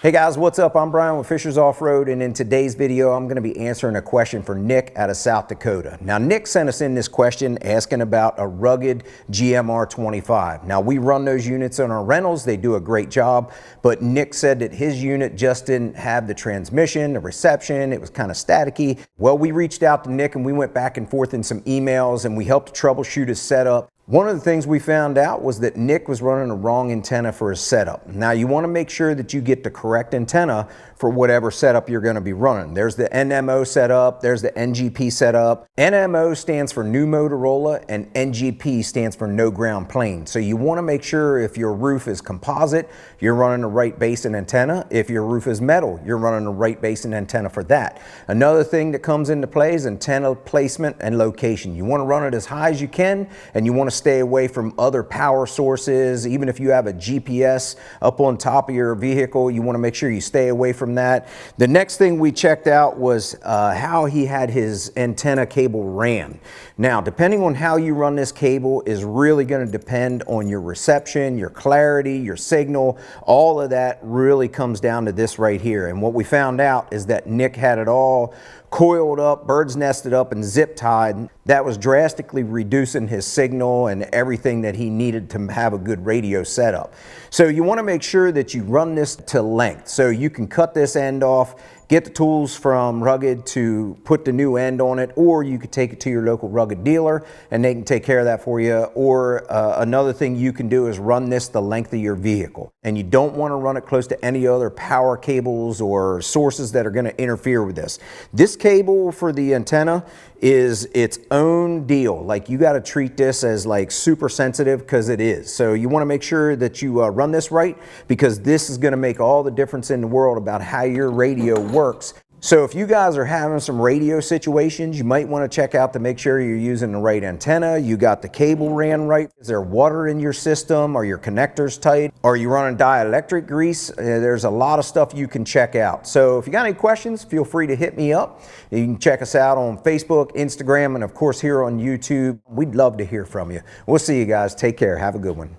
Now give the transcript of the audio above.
Hey guys, what's up? I'm Brian with Fishers Off-Road, and in today's video I'm going to be answering a question for Nick out of South Dakota. Now Nick sent us in this question asking about a rugged GMR 25. Now we run those units on our rentals, they do a great job, but Nick said that his unit just didn't have the transmission, the reception, it was kind of staticky. Well, we reached out to Nick and we went back and forth in some emails and we helped troubleshoot his setup. One of the things we found out was that Nick was running the wrong antenna for his setup. Now you want to make sure that you get the correct antenna for whatever setup you're going to be running. There's the NMO setup, there's the NGP setup. NMO stands for New Motorola and NGP stands for No Ground Plane. So you want to make sure if your roof is composite, you're running the right basin antenna. If your roof is metal, you're running the right basin antenna for that. Another thing that comes into play is antenna placement and location. You want to run it as high as you can, and you want to stay away from other power sources. Even if you have a GPS up on top of your vehicle, you want to make sure you stay away from that. The next thing we checked out was how he had his antenna cable ran. Now, depending on how you run this cable is really going to depend on your reception, your clarity, your signal. All of that really comes down to this right here. And what we found out is that Nick had it all coiled up, bird's nested up, and zip tied. That was drastically reducing his signal and everything that he needed to have a good radio setup. So you want to make sure that you run this to length. So you can cut this end off, get the tools from Rugged to put the new end on it, or you could take it to your local Rugged dealer and they can take care of that for you. Or another thing you can do is run this the length of your vehicle. And you don't want to run it close to any other power cables or sources that are going to interfere with this. This cable for the antenna is its own deal. Like, you got to treat this as like super sensitive, because it is. So you want to make sure that you run this right, because this is going to make all the difference in the world about how your radio works. So if you guys are having some radio situations, you might want to check out to make sure you're using the right antenna, you got the cable ran right. Is there water in your system? Are your connectors tight? Are you running dielectric grease? There's a lot of stuff you can check out. So if you got any questions, feel free to hit me up. You can check us out on Facebook, Instagram, and of course here on YouTube. We'd love to hear from you. We'll see you guys. Take care. Have a good one.